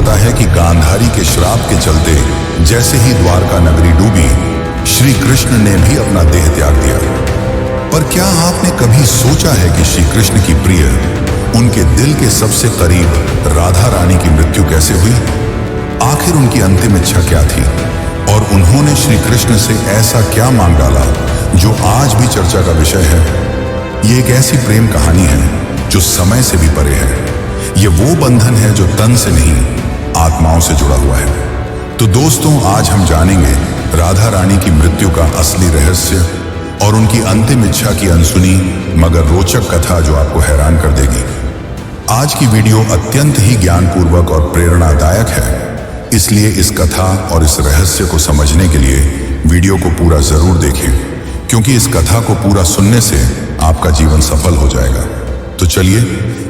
पता है कि गांधारी के श्राप के चलते जैसे ही द्वारका नगरी डूबी, श्री कृष्ण ने भी अपना देह त्याग दिया। पर क्या आपने कभी सोचा है कि श्री कृष्ण की प्रिय, उनके दिल के सबसे करीब राधा रानी की मृत्यु कैसे हुई? आखिर उनकी अंतिम इच्छा क्या थी और उन्होंने श्री कृष्ण से ऐसा क्या मांग डाला जो आज भी चर्चा का विषय है? ये एक ऐसी प्रेम कहानी है जो समय से भी परे है। ये वो बंधन है जो तन से नहीं, आत्माओं से जुड़ा हुआ है। तो दोस्तों, आज हम जानेंगे राधा रानी की मृत्यु का असली रहस्य और उनकी अंतिम इच्छा की अनसुनी मगर रोचक कथा जो आपको हैरान कर देगी। आज की वीडियो अत्यंत ही ज्ञानपूर्वक और प्रेरणादायक है, इसलिए इस कथा और इस रहस्य को समझने के लिए वीडियो को पूरा जरूर देखें, क्योंकि इस कथा को पूरा सुनने से आपका जीवन सफल हो जाएगा। तो चलिए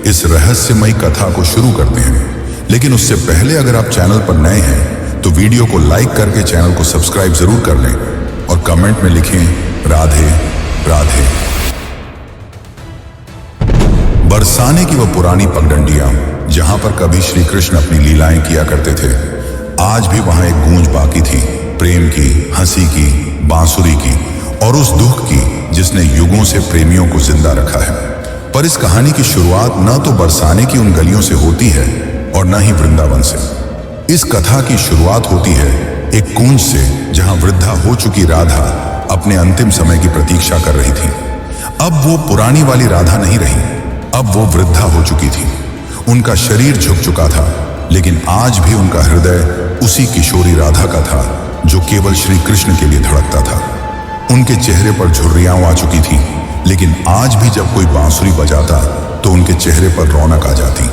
इस रहस्यमयी कथा को शुरू करते हैं। लेकिन उससे पहले अगर आप चैनल पर नए हैं तो वीडियो को लाइक करके चैनल को सब्सक्राइब जरूर कर लें और कमेंट में लिखें राधे राधे। बरसाने की वो पुरानी पगडंडियां जहां पर कभी श्री कृष्ण अपनी लीलाएं किया करते थे, आज भी वहां एक गूंज बाकी थी, प्रेम की, हंसी की, बांसुरी की और उस दुख की जिसने युगों से प्रेमियों को जिंदा रखा है। पर इस कहानी की शुरुआत न तो बरसाने की उन गलियों से होती है और न ही वृंदावन से। इस कथा की शुरुआत होती है एक कुंज से, जहां वृद्धा हो चुकी राधा अपने अंतिम समय की प्रतीक्षा कर रही थी। अब वो पुरानी वाली राधा नहीं रही, अब वो वृद्धा हो चुकी थी। उनका शरीर झुक चुका था, लेकिन आज भी उनका हृदय उसी किशोरी राधा का था जो केवल श्री कृष्ण के लिए धड़कता था। उनके चेहरे पर झुर्रियां आ चुकी थी, लेकिन आज भी जब कोई बांसुरी बजाता तो उनके चेहरे पर रौनक आ जाती,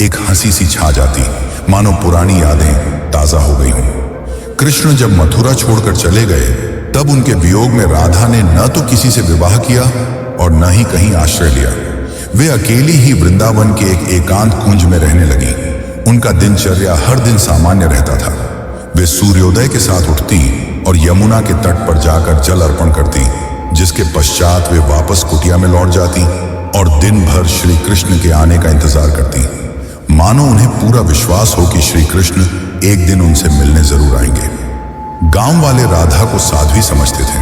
एक हंसी सी छा जाती, मानो पुरानी यादें ताजा हो गई हों। कृष्ण जब मथुरा छोड़कर चले गए, तब उनके वियोग में राधा ने न तो किसी से विवाह किया और न ही कहीं आश्रय लिया। वे अकेली ही वृंदावन के एक एकांत कुंज में रहने लगी। उनका दिनचर्या हर दिन सामान्य रहता था। वे सूर्योदय के साथ उठती और यमुना के तट पर जाकर जल अर्पण करती, जिसके पश्चात वे वापस कुटिया में लौट जाती और दिन भर श्री कृष्ण के आने का इंतजार करती, मानो उन्हें पूरा विश्वास हो कि श्री कृष्ण एक दिन उनसे मिलने जरूर आएंगे। गांव वाले राधा को साध्वी समझते थे,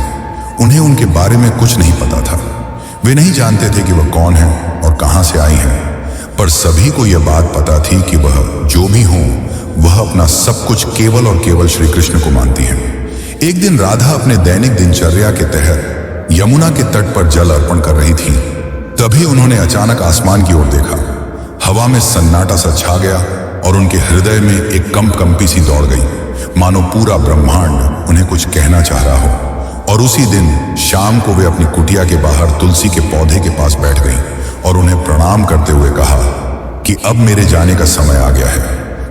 उन्हें उनके बारे में कुछ नहीं पता था। वे नहीं जानते थे कि वह कौन है और कहां से आई हैं, पर सभी को यह बात पता थी कि वह जो भी हो, वह अपना सब कुछ केवल और केवल श्री कृष्ण को मानती है। एक दिन राधा अपने दैनिक दिनचर्या के तहत यमुना के तट पर जल अर्पण कर रही थी। तभी उन्होंने अचानक आसमान की ओर देखा। हवा में सन्नाटा सा छा गया और उनके हृदय में एक कंपी सी दौड़ गई, मानो पूरा ब्रह्मांड उन्हें कुछ कहना चाह रहा हो। और उसी दिन शाम को वे अपनी कुटिया के बाहर तुलसी के पौधे के पास बैठ गई और उन्हें प्रणाम करते हुए कहा कि अब मेरे जाने का समय आ गया है,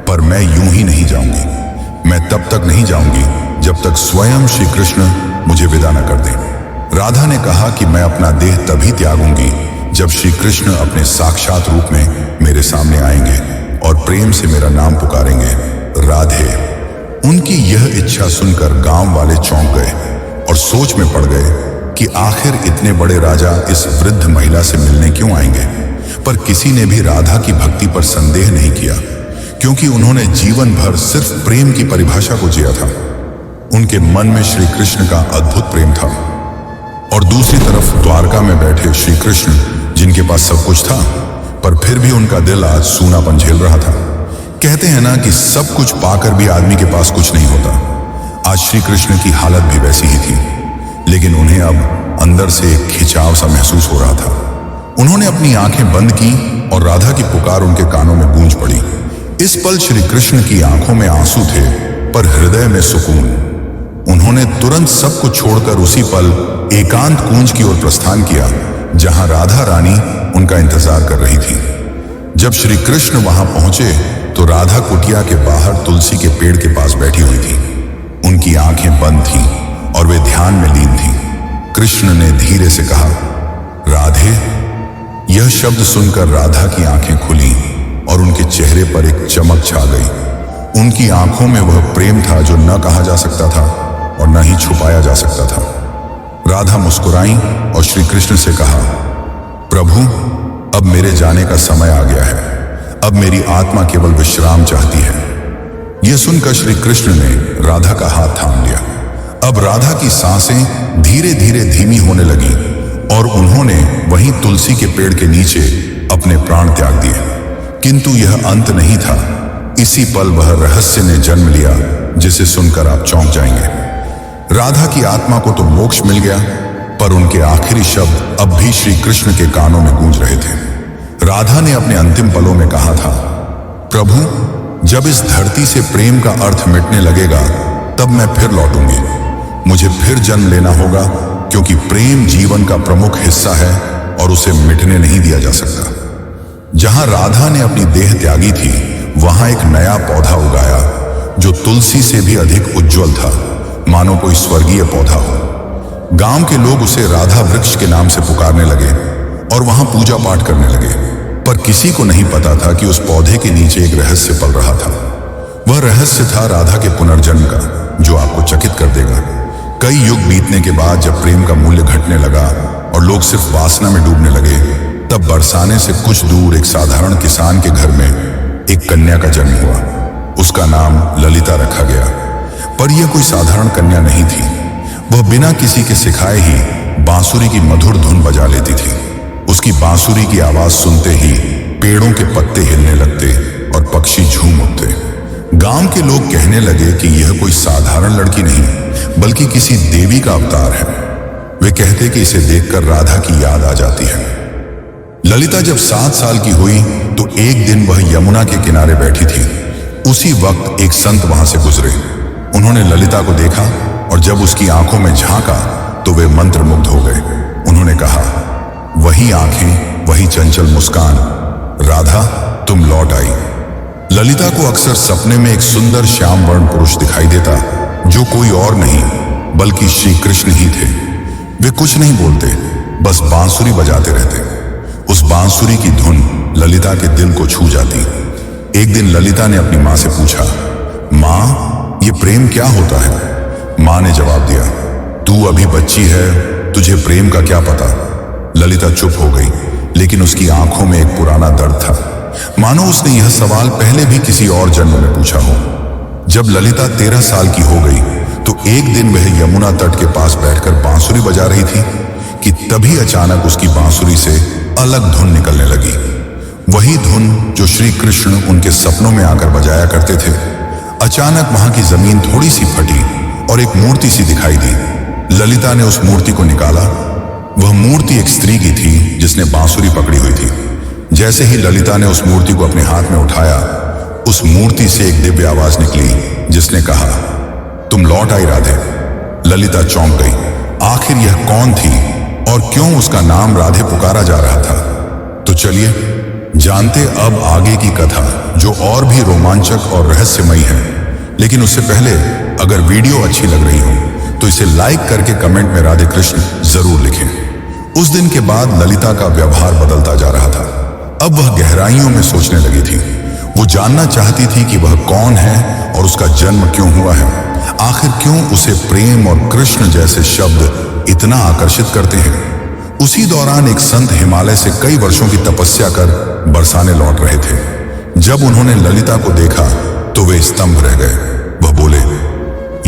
पर मैं यूं ही नहीं जाऊंगी। मैं तब तक नहीं जाऊंगी जब तक स्वयं श्री कृष्ण मुझे विदा न कर दें। राधा ने कहा कि मैं अपना देह तभी त्यागूंगी जब श्री कृष्ण अपने साक्षात रूप में मेरे सामने आएंगे और प्रेम से मेरा नाम पुकारेंगे, राधे। उनकी यह इच्छा सुनकर गांव वाले चौंक गए और सोच में पड़ गए कि आखिर इतने बड़े राजा इस वृद्ध महिला से मिलने क्यों आएंगे। पर किसी ने भी राधा की भक्ति पर संदेह नहीं किया, क्योंकि उन्होंने जीवन भर सिर्फ प्रेम की परिभाषा को जिया था। उनके मन में श्री कृष्ण का अद्भुत प्रेम था और दूसरी तरफ द्वारका में बैठे श्री कृष्ण, जिनके पास सब कुछ था, पर फिर भी उनका दिल आज सूनापन झेल रहा था। कहते हैं ना कि सब कुछ पाकर भी आदमी के पास कुछ नहीं होता। आज श्री कृष्ण की हालत भी वैसी ही थी, लेकिन उन्हें अब अंदर से एक खिंचाव सा महसूस हो रहा था। उन्होंने अपनी आंखें बंद की और राधा की पुकार उनके कानों में गूंज पड़ी। इस पल श्री कृष्ण की आंखों में आंसू थे, पर हृदय में सुकून। उन्होंने तुरंत सब कुछ छोड़कर उसी पल एकांत कुंज की ओर प्रस्थान किया, जहां राधा रानी उनका इंतजार कर रही थी। जब श्री कृष्ण वहां पहुंचे तो राधा कुटिया के बाहर तुलसी के पेड़ के पास बैठी हुई थी। उनकी आंखें बंद थीं और वे ध्यान में लीन थीं। कृष्ण ने धीरे से कहा, राधे। यह शब्द सुनकर राधा की आंखें खुली और उनके चेहरे पर एक चमक छा गई। उनकी आंखों में वह प्रेम था जो न कहा जा सकता था और न ही छुपाया जा सकता था। राधा मुस्कुराई और श्री कृष्ण से कहा, प्रभु, अब मेरे जाने का समय आ गया है। अब मेरी आत्मा केवल विश्राम चाहती है। यह सुनकर श्री कृष्ण ने राधा का हाथ थाम लिया। अब राधा की सांसें धीरे धीरे धीमी होने लगी और उन्होंने वहीं तुलसी के पेड़ के नीचे अपने प्राण त्याग दिए। किंतु यह अंत नहीं था। इसी पल वह रहस्य ने जन्म लिया जिसे सुनकर आप चौंक जाएंगे। राधा की आत्मा को तो मोक्ष मिल गया, पर उनके आखिरी शब्द अब भी श्री कृष्ण के कानों में गूंज रहे थे। राधा ने अपने अंतिम पलों में कहा था, प्रभु, जब इस धरती से प्रेम का अर्थ मिटने लगेगा तब मैं फिर लौटूंगी। मुझे फिर जन्म लेना होगा, क्योंकि प्रेम जीवन का प्रमुख हिस्सा है और उसे मिटने नहीं दिया जा सकता। जहां राधा ने अपनी देह त्यागी थी, वहां एक नया पौधा उगाया जो तुलसी से भी अधिक उज्जवल था, मानो कोई स्वर्गीय पौधा हो। गांव के लोग उसे राधा वृक्ष के नाम से पुकारने लगे और वहां पूजा पाठ करने लगे, पर किसी को नहीं पता था कि उस पौधे के नीचे एक रहस्य पल रहा था। वह रहस्य था राधा के पुनर्जन्म का, जो आपको चकित कर देगा। कई युग बीतने के बाद जब प्रेम का मूल्य घटने लगा और लोग सिर्फ वासना में डूबने लगे, तब बरसाने से कुछ दूर एक साधारण किसान के घर में एक कन्या का जन्म हुआ। उसका नाम ललिता रखा गया, पर यह कोई साधारण कन्या नहीं थी। वह बिना किसी के सिखाए ही बांसुरी की मधुर धुन बजा लेती थी। उसकी बांसुरी की आवाज सुनते ही पेड़ों के पत्ते हिलने लगते और पक्षी झूम उठते। गांव के लोग कहने लगे कि यह कोई साधारण लड़की नहीं, बल्कि किसी देवी का अवतार है। वे कहते कि इसे देखकर राधा की याद आ जाती है। ललिता जब 7 साल की हुई तो एक दिन वह यमुना के किनारे बैठी थी। उसी वक्त एक संत वहां से गुजरे। उन्होंने ललिता को देखा और जब उसकी आंखों में झांका तो वे मंत्रमुग्ध हो गए। उन्होंने कहा, वही आंखें, वही चंचल मुस्कान, राधा तुम लौट आई। ललिता को अक्सर सपने में एक सुंदर श्याम वर्ण पुरुष दिखाई देता, जो कोई और नहीं बल्कि श्री कृष्ण ही थे। वे कुछ नहीं बोलते, बस बांसुरी बजाते रहते। उस बांसुरी की धुन ललिता के दिल को छू जाती। एक दिन ललिता ने अपनी मां से पूछा, मां, ये प्रेम क्या होता है? मां ने जवाब दिया, तू अभी बच्ची है, तुझे प्रेम का क्या पता। ललिता चुप हो गई, लेकिन उसकी आंखों में एक पुराना दर्द था, मानो उसने यह सवाल पहले भी किसी और जन्म में पूछा हो। जब ललिता 13 साल की हो गई तो एक दिन वह यमुना तट के पास बैठकर बांसुरी बजा रही थी कि तभी अचानक उसकी बांसुरी से अलग धुन निकलने लगी। वही धुन जो श्री कृष्ण उनके सपनों में आकर बजाया करते थे। अचानक वहां की जमीन थोड़ी सी फटी और एक मूर्ति सी दिखाई दी। ललिता ने उस मूर्ति को निकाला। वह मूर्ति एक स्त्री की थी जिसने बांसुरी पकड़ी हुई थी। जैसे ही ललिता ने उस मूर्ति को अपने हाथ में उठाया, उस मूर्ति से एक दिव्य आवाज निकली जिसने कहा, तुम लौट आई राधे। ललिता चौंक गई। आखिर यह कौन थी और क्यों उसका नाम राधे पुकारा जा रहा था? तो चलिए जानते अब आगे की कथा, जो और भी रोमांचक और रहस्यमयी है। लेकिन उससे पहले अगर वीडियो अच्छी लग रही हो तो इसे लाइक करके कमेंट में राधे कृष्ण जरूर लिखें। उस दिन के बाद ललिता का व्यवहार बदलता जा रहा था। अब वह गहराइयों में सोचने लगी थी। वो जानना चाहती थी कि वह कौन है और उसका जन्म क्यों हुआ है। आखिर क्यों उसे प्रेम और कृष्ण जैसे शब्द इतना आकर्षित करते हैं। उसी दौरान एक संत हिमालय से कई वर्षों की तपस्या कर बरसाने लौट रहे थे। जब उन्होंने ललिता को देखा तो वे स्तंभ रह गए। वह बोले,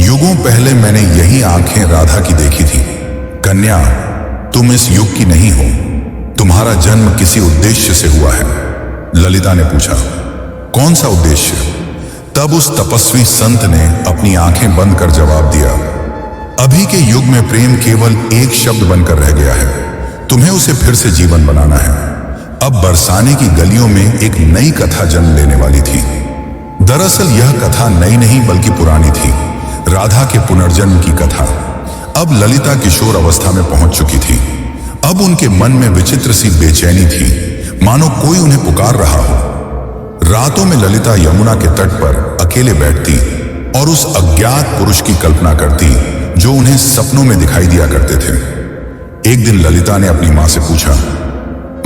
युगों पहले मैंने यही आंखें राधा की देखी थी। कन्या, तुम इस युग की नहीं हो, तुम्हारा जन्म किसी उद्देश्य से हुआ है। ललिता ने पूछा, कौन सा उद्देश्य? तब उस तपस्वी संत ने अपनी आंखें बंद कर जवाब दिया, अभी के युग में प्रेम केवल एक शब्द बनकर रह गया है। तुम्हें उसे फिर से जीवन बनाना है। अब बरसाने की गलियों में एक नई कथा जन्म लेने वाली थी। दरअसल यह कथा नई नहीं बल्कि पुरानी थी, राधा के पुनर्जन्म की कथा। अब ललिता किशोर अवस्था में पहुंच चुकी थी। अब उनके मन में विचित्र सी बेचैनी थी, मानो कोई उन्हें पुकार रहा हो। रातों में ललिता यमुना के तट पर अकेले बैठती और उस अज्ञात पुरुष की कल्पना करती जो उन्हें सपनों में दिखाई दिया करते थे। एक दिन ललिता ने अपनी मां से पूछा,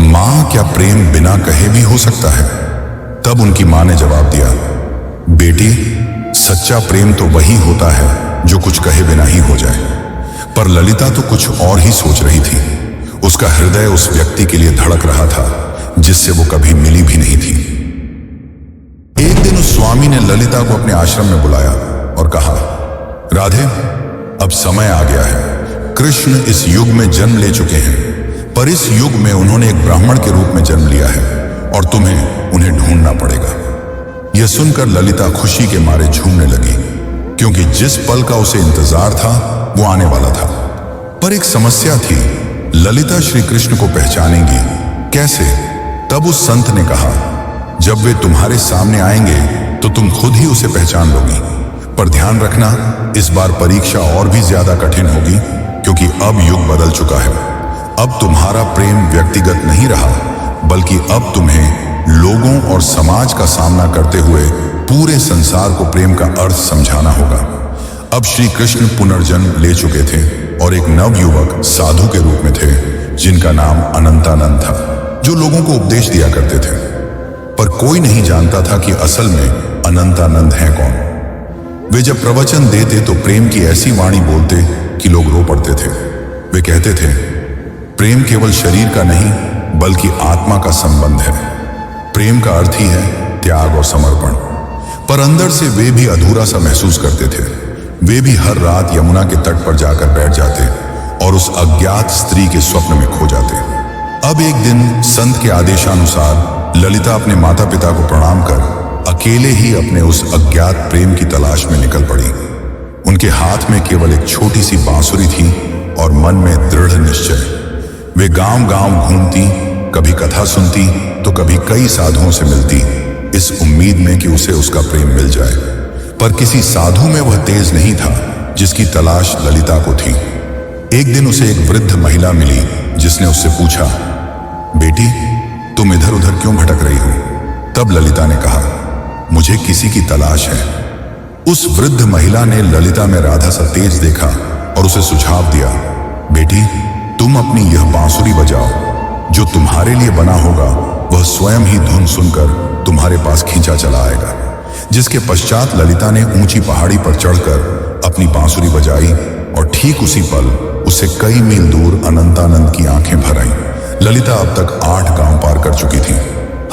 मां, क्या प्रेम बिना कहे भी हो सकता है? तब उनकी मां ने जवाब दिया, बेटी, सच्चा प्रेम तो वही होता है जो कुछ कहे बिना ही हो जाए। पर ललिता तो कुछ और ही सोच रही थी। उसका हृदय उस व्यक्ति के लिए धड़क रहा था जिससे वो कभी मिली भी नहीं थी। एक दिन उस स्वामी स्वामी ने ललिता को अपने आश्रम में बुलाया और कहा, राधे, अब समय आ गया है। कृष्ण इस युग में जन्म ले चुके हैं, पर इस युग में उन्होंने एक ब्राह्मण के रूप में जन्म लिया है और तुम्हें उन्हें ढूंढना पड़ेगा। यह सुनकर ललिता खुशी के मारे झूमने लगी, क्योंकि जिस पल का उसे इंतजार था वो आने वाला था। पर एक समस्या थी, ललिता श्री कृष्ण को पहचानेंगी कैसे? तब उस संत ने कहा, जब वे तुम्हारे सामने आएंगे तो तुम खुद ही उसे पहचान लोगी, पर ध्यान रखना, इस बार परीक्षा और भी ज्यादा कठिन होगी, क्योंकि अब युग बदल चुका है। अब तुम्हारा प्रेम व्यक्तिगत नहीं रहा, बल्कि अब तुम्हें लोगों और समाज का सामना करते हुए पूरे संसार को प्रेम का अर्थ समझाना होगा। अब श्री कृष्ण पुनर्जन्म ले चुके थे और एक नवयुवक साधु के रूप में थे, जिनका नाम अनंतानंद था, जो लोगों को उपदेश दिया करते थे। पर कोई नहीं जानता था कि असल में अनंतानंद हैं कौन। वे जब प्रवचन देते तो प्रेम की ऐसी वाणी बोलते कि लोग रो पड़ते थे। वे कहते थे, प्रेम केवल शरीर का नहीं बल्कि आत्मा का संबंध है। प्रेम का अर्थ ही है त्याग और समर्पण। पर अंदर से वे भी अधूरा सा महसूस करते थे। वे भी हर रात यमुना के तट पर जाकर बैठ जाते और उस अज्ञात स्त्री के स्वप्न में खो जाते। अब एक दिन संत के आदेशानुसार ललिता अपने माता पिता को प्रणाम कर अकेले ही अपने उस अज्ञात प्रेम की तलाश में निकल पड़ी। उनके हाथ में केवल एक छोटी सी बांसुरी थी और मन में दृढ़ निश्चय। वे गांव-गांव घूमती, कभी कथा सुनती तो कभी कई साधुओं से मिलती, इस उम्मीद में कि उसे उसका प्रेम मिल जाए। पर किसी साधु में वह तेज नहीं था जिसकी तलाश ललिता को थी। एक दिन उसे एक वृद्ध महिला मिली, जिसने उससे पूछा, बेटी, तुम इधर उधर क्यों भटक रही हो? तब ललिता ने कहा, मुझे किसी की तलाश है। उस वृद्ध महिला ने ललिता में राधा सा तेज देखा और उसे सुझाव दिया, बेटी, तुम अपनी यह बांसुरी बजाओ, जो तुम्हारे लिए बना होगा वह स्वयं ही धुन सुनकर तुम्हारे पास खींचा चला आएगा। जिसके पश्चात ललिता ने ऊंची पहाड़ी पर चढ़कर अपनी बांसुरी बजाई और ठीक उसी पल उसे कई मील दूर अनंतानंद की आंखें भर आईं। ललिता अब तक 8 गांव पार कर चुकी थी।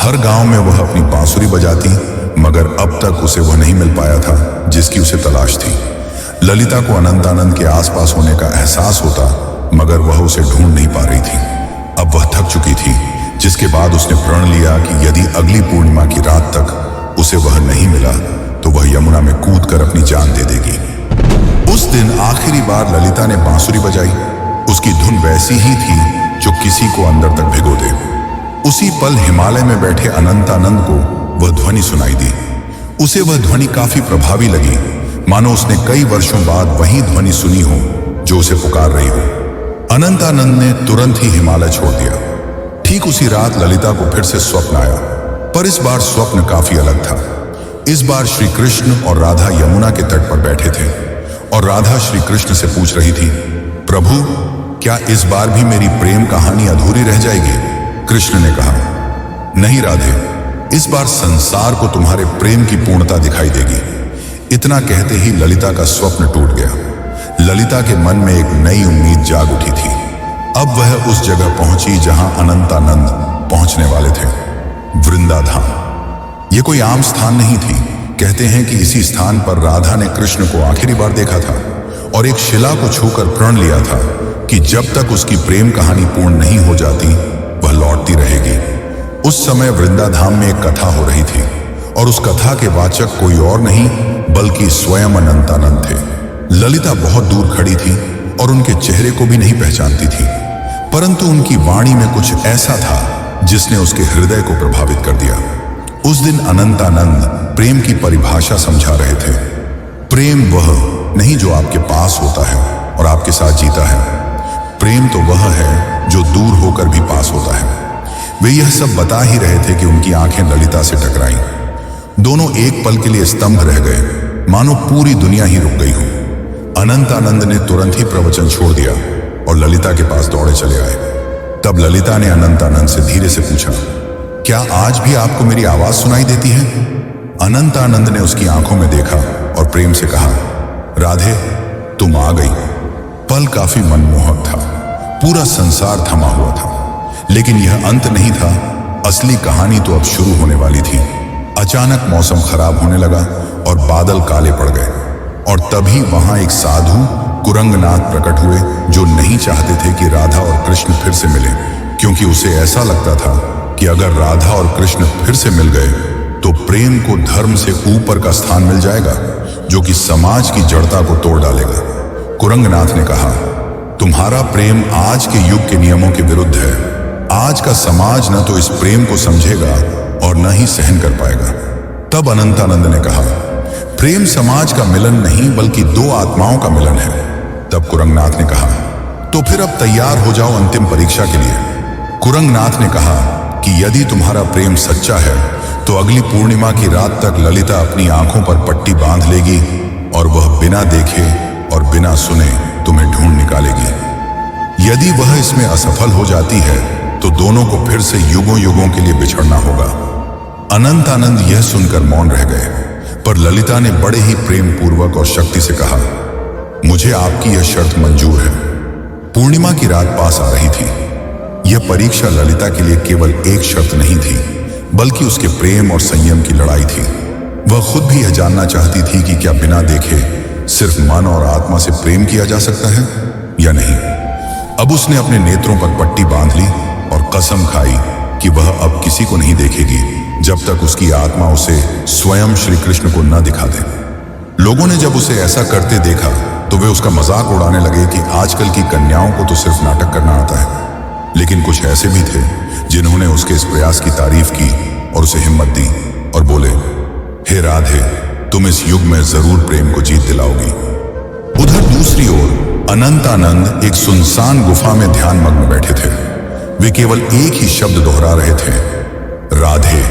हर गांव में वह अपनी बांसुरी बजाती, मगर अब तक उसे वह नहीं मिल पाया था जिसकी उसे तलाश थी। ललिता को अनंतानंद के आसपास होने का एहसास होता, मगर वह उसे ढूंढ नहीं पा रही थी। अब वह थक चुकी थी, जिसके बाद उसने प्रण लिया कि यदि अगली पूर्णिमा की रात तक उसे वह नहीं मिला तो वह यमुना में कूदकर अपनी जान दे देगी। उस दिन आखिरी बार ललिता ने बांसुरी बजाई। उसकी धुन वैसी ही थी जो किसी को अंदर तक भिगो दे। उसी पल हिमालय में बैठे अनंतानंद को वह ध्वनि सुनाई दी। उसे वह ध्वनि काफी प्रभावी लगी, मानो उसने कई वर्षों बाद वही ध्वनि सुनी हो जो उसे पुकार रही हो। अनंतानंद ने तुरंत ही हिमालय छोड़ दिया। ठीक उसी रात ललिता को फिर से स्वप्न आया, पर इस बार स्वप्न काफी अलग था। इस बार श्री कृष्ण और राधा यमुना के तट पर बैठे थे और राधा श्री कृष्ण से पूछ रही थी, प्रभु, क्या इस बार भी मेरी प्रेम कहानी अधूरी रह जाएगी? कृष्ण ने कहा, नहीं राधे, इस बार संसार को तुम्हारे प्रेम की पूर्णता दिखाई देगी। इतना कहते ही ललिता का स्वप्न टूट गया। ललिता के मन में एक नई उम्मीद जाग उठी थी। अब वह उस जगह पहुंची जहां अनंतानंद पहुंचने वाले थे, वृंदाधाम। यह कोई आम स्थान नहीं थी। कहते हैं कि इसी स्थान पर राधा ने कृष्ण को आखिरी बार देखा था और एक शिला को छूकर प्रण लिया था कि जब तक उसकी प्रेम कहानी पूर्ण नहीं हो जाती वह लौटती रहेगी। उस समय वृंदाधाम में एक कथा हो रही थी और उस कथा के वाचक कोई और नहीं बल्कि स्वयं अनंतानंद थे। ललिता बहुत दूर खड़ी थी और उनके चेहरे को भी नहीं पहचानती थी, परंतु उनकी वाणी में कुछ ऐसा था जिसने उसके हृदय को प्रभावित कर दिया। उस दिन अनंतानंद प्रेम की परिभाषा समझा रहे थे। प्रेम वह नहीं जो आपके पास होता है और आपके साथ जीता है। प्रेम तो वह है जो दूर होकर भी पास होता है। वे यह सब बता ही रहे थे कि उनकी आंखें ललिता से टकराईं। दोनों एक पल के लिए स्तंभ रह गए, मानो पूरी दुनिया ही रुक गई हो। अनंतानंद ने तुरंत ही प्रवचन छोड़ दिया और ललिता के पास दौड़े चले आए। तब ललिता ने अनंतानंद से धीरे से पूछा, क्या आज भी आपको मेरी आवाज सुनाई देती है? अनंतानंद ने उसकी आंखों में देखा और प्रेम से कहा, राधे, तुम आ गई। पल काफी मनमोहक था। पूरा संसार थमा हुआ था, लेकिन यह अंत नहीं था। असली कहानी तो अब शुरू होने वाली थी। अचानक मौसम खराब होने लगा और बादल काले पड़ गए, और तभी वहां एक साधु कुरंगनाथ प्रकट हुए, जो नहीं चाहते थे कि राधा और कृष्ण फिर से मिले, क्योंकि उसे ऐसा लगता था कि अगर राधा और कृष्ण फिर से मिल गए तो प्रेम को धर्म से ऊपर का स्थान मिल जाएगा, जो कि समाज की जड़ता को तोड़ डालेगा। कुरंगनाथ ने कहा, तुम्हारा प्रेम आज के युग के नियमों के विरुद्ध है। आज का समाज न तो इस प्रेम को समझेगा और न ही सहन कर पाएगा। तब अनंतानंद ने कहा, प्रेम समाज का मिलन नहीं बल्कि दो आत्माओं का मिलन है। तब कुरंगनाथ ने कहा, तो फिर अब तैयार हो जाओ अंतिम परीक्षा के लिए। कुरंगनाथ ने कहा कि यदि तुम्हारा प्रेम सच्चा है तो अगली पूर्णिमा की रात तक ललिता अपनी आंखों पर पट्टी बांध लेगी और वह बिना देखे और बिना सुने तुम्हें ढूंढ निकालेगी। यदि वह इसमें असफल हो जाती है तो दोनों को फिर से युगों युगों के लिए बिछड़ना होगा। अनंतानंद यह सुनकर मौन रह गए, पर ललिता ने बड़े ही प्रेम पूर्वक और शक्ति से कहा, मुझे आपकी यह शर्त मंजूर है। पूर्णिमा की रात पास आ रही थी। यह परीक्षा ललिता के लिए केवल एक शर्त नहीं थी, बल्कि उसके प्रेम और संयम की लड़ाई थी। वह खुद भी यह जानना चाहती थी कि क्या बिना देखे सिर्फ मन और आत्मा से प्रेम किया जा सकता है या नहीं। अब उसने अपने नेत्रों पर पट्टी बांध ली और कसम खाई कि वह अब किसी को नहीं देखेगी जब तक उसकी आत्मा उसे स्वयं श्री कृष्ण को न दिखा दे। लोगों ने जब उसे ऐसा करते देखा तो वे उसका मजाक उड़ाने लगे कि आजकल की कन्याओं को तो सिर्फ नाटक करना आता है। लेकिन कुछ ऐसे भी थे जिन्होंने उसके इस प्रयास की तारीफ की और उसे हिम्मत दी और बोले, हे राधे, तुम इस युग में जरूर प्रेम को जीत दिलाओगी। उधर दूसरी ओर अनंतानंद एक सुनसान गुफा में ध्यान मग्न बैठे थे। वे केवल एक ही शब्द दोहरा रहे थे, राधे।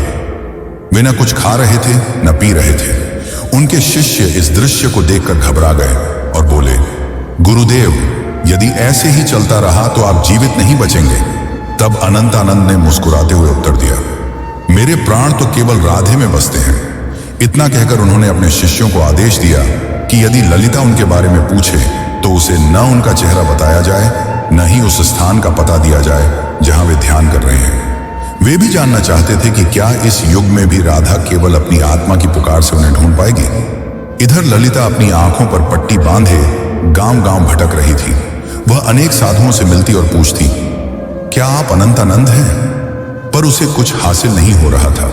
वे न कुछ खा रहे थे न पी रहे थे। उनके शिष्य इस दृश्य को देखकर घबरा गए और बोले, गुरुदेव, यदि ऐसे ही चलता रहा तो आप जीवित नहीं बचेंगे। तब अनंतानंद ने मुस्कुराते हुए उत्तर दिया, मेरे प्राण तो केवल राधे में बसते हैं। इतना कहकर उन्होंने अपने शिष्यों को आदेश दिया कि यदि ललिता उनके बारे में पूछे तो उसे न उनका चेहरा बताया जाए, न ही उस स्थान का पता दिया जाए जहां वे ध्यान कर रहे हैं। वे भी जानना चाहते थे कि क्या इस युग में भी राधा केवल अपनी आत्मा की पुकार से उन्हें ढूंढ पाएगी। इधर ललिता अपनी आंखों पर पट्टी बांधे गांव-गांव भटक रही थी। वह अनेक साधुओं से मिलती और पूछती, क्या आप अनंतानंद हैं? पर उसे कुछ हासिल नहीं हो रहा था।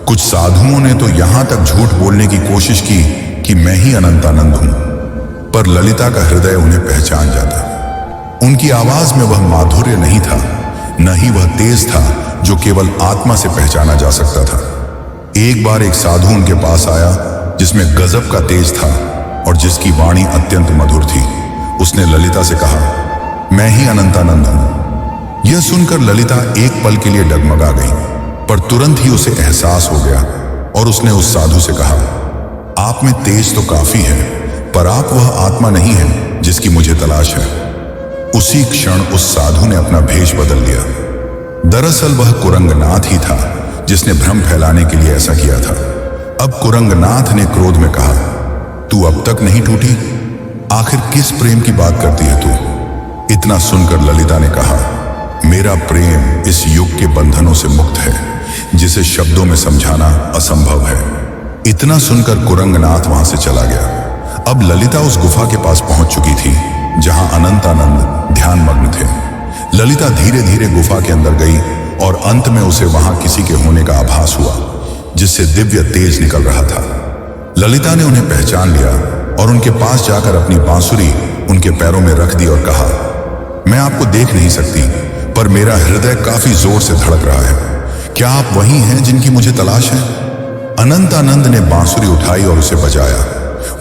कुछ साधुओं ने तो यहां तक झूठ बोलने की कोशिश की कि मैं ही अनंतानंद हूं, पर ललिता का हृदय उन्हें पहचान जाता। उनकी आवाज में वह माधुर्य नहीं था, न ही वह तेज था जो केवल आत्मा से पहचाना जा सकता था। एक बार एक साधु उनके पास आया जिसमें गजब का तेज था और जिसकी वाणी अत्यंत मधुर थी। उसने ललिता से कहा, मैं ही अनंतानंद हूं। यह सुनकर ललिता एक पल के लिए डगमगा गई, पर तुरंत ही उसे एहसास हो गया और उसने उस साधु से कहा, आप में तेज तो काफी है, पर आप वह आत्मा नहीं है जिसकी मुझे तलाश है। उसी क्षण उस साधु ने अपना भेष बदल लिया। दरअसल वह कुरंगनाथ ही था जिसने भ्रम फैलाने के लिए ऐसा किया था। अब कुरंगनाथ ने क्रोध में कहा, तू अब तक नहीं टूटी? आखिर किस प्रेम की बात करती है तू? इतना सुनकर ललिता ने कहा, मेरा प्रेम इस युग के बंधनों से मुक्त है, जिसे शब्दों में समझाना असंभव है। इतना सुनकर कुरंगनाथ वहां से चला गया। अब ललिता उस गुफा के पास पहुंच चुकी थी जहां अनंतानंद ध्यान मग्न थे। ललिता धीरे धीरे गुफा के अंदर गई और अंत में उसे वहां किसी के होने का आभास हुआ जिससे दिव्य तेज निकल रहा था। ललिता ने उन्हें पहचान लिया और उनके पास जाकर अपनी बांसुरी उनके पैरों में रख दी और कहा, मैं आपको देख नहीं सकती, पर मेरा हृदय काफी जोर से धड़क रहा है। क्या आप वही हैं जिनकी मुझे तलाश है? अनंतानंद ने बांसुरी उठाई और उसे बजाया,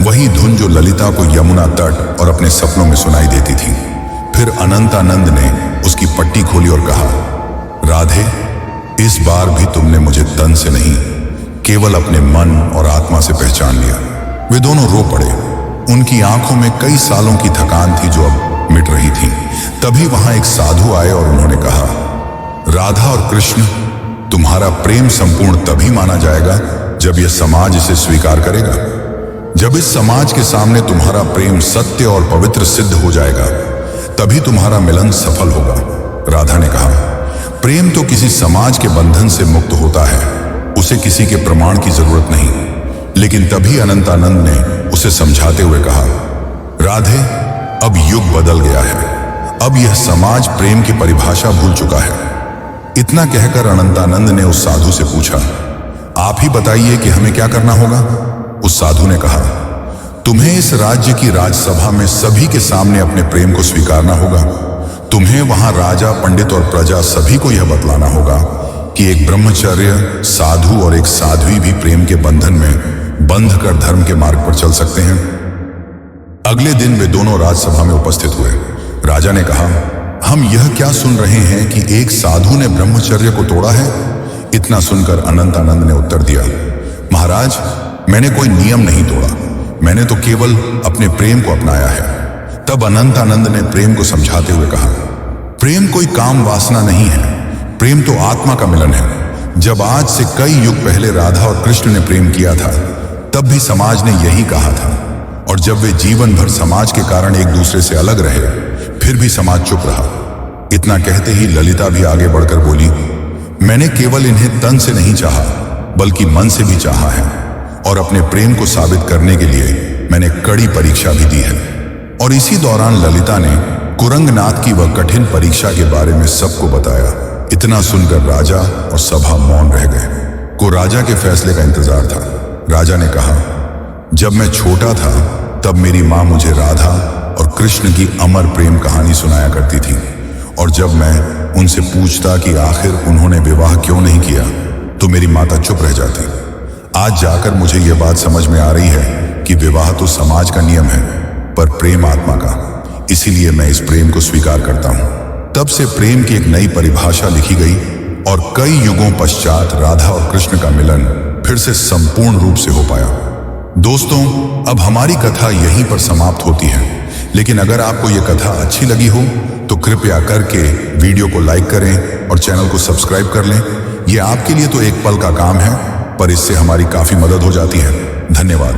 वही धुन जो ललिता को यमुना तट और अपने सपनों में सुनाई देती थी। फिर अनंतानंद ने उसकी पट्टी खोली और कहा, राधे, इस बार भी तुमने मुझे तन से नहीं, केवल अपने मन और आत्मा से पहचान लिया। वे दोनों रो पड़े। उनकी आंखों में कई सालों की थकान थी जो अब मिट रही थी। तभी वहां एक साधु आए और उन्होंने कहा, राधा और कृष्ण, तुम्हारा प्रेम संपूर्ण तभी माना जाएगा जब यह समाज इसे स्वीकार करेगा। जब इस समाज के सामने तुम्हारा प्रेम सत्य और पवित्र सिद्ध हो जाएगा, तभी तुम्हारा मिलन सफल होगा। राधा ने कहा, प्रेम तो किसी समाज के बंधन से मुक्त होता है, उसे किसी के प्रमाण की जरूरत नहीं। लेकिन तभी अनंतानंद ने उसे समझाते हुए कहा, राधे, अब युग बदल गया है। अब यह समाज प्रेम की परिभाषा भूल चुका है। इतना कहकर अनंतानंद ने उस साधु से पूछा, आप ही बताइए कि हमें क्या करना होगा। उस साधु ने कहा, तुम्हें इस राज्य की राजसभा में सभी के सामने अपने प्रेम को स्वीकारना होगा। तुम्हें वहां राजा, पंडित और प्रजा सभी को यह बतलाना होगा कि एक ब्रह्मचर्य साधु और एक साध्वी भी प्रेम के बंधन में बंध कर धर्म के मार्ग पर चल सकते हैं। अगले दिन वे दोनों राजसभा में उपस्थित हुए। राजा ने कहा, हम यह क्या सुन रहे हैं कि एक साधु ने ब्रह्मचर्य को तोड़ा है। इतना सुनकर अनंतानंद ने उत्तर दिया, महाराज, मैंने कोई नियम नहीं तोड़ा, मैंने तो केवल अपने प्रेम को अपनाया है। तब अनंतानंद ने प्रेम को समझाते हुए कहा, प्रेम कोई काम वासना नहीं है, प्रेम तो आत्मा का मिलन है। जब आज से कई युग पहले राधा और कृष्ण ने प्रेम किया था, तब भी समाज ने यही कहा था। और जब वे जीवन भर समाज के कारण एक दूसरे से अलग रहे, फिर भी समाज चुप रहा। इतना कहते ही ललिता भी आगे बढ़कर बोली, मैंने केवल इन्हें तन से नहीं चाहा, बल्कि मन से भी चाहा है। और अपने प्रेम को साबित करने के लिए मैंने कड़ी परीक्षा भी दी है। और इसी दौरान ललिता ने कुरंगनाथ की वह कठिन परीक्षा के बारे में सबको बताया। इतना सुनकर राजा और सभा मौन रह गए। को राजा के फैसले का इंतजार था। राजा ने कहा, जब मैं छोटा था तब मेरी माँ मुझे राधा और कृष्ण की अमर प्रेम कहानी सुनाया करती थी। और जब मैं उनसे पूछता कि आखिर उन्होंने विवाह क्यों नहीं किया, तो मेरी माता चुप रह जाती। आज जाकर मुझे यह बात समझ में आ रही है कि विवाह तो समाज का नियम है, पर प्रेम आत्मा का। इसीलिए मैं इस प्रेम को स्वीकार करता हूँ। तब से प्रेम की एक नई परिभाषा लिखी गई और कई युगों पश्चात राधा और कृष्ण का मिलन फिर से संपूर्ण रूप से हो पाया। दोस्तों, अब हमारी कथा यहीं पर समाप्त होती है। लेकिन अगर आपको यह कथा अच्छी लगी हो तो कृपया करके वीडियो को लाइक करें और चैनल को सब्सक्राइब कर लें। यह आपके लिए तो एक पल का काम है, पर इससे हमारी काफी मदद हो जाती है। धन्यवाद।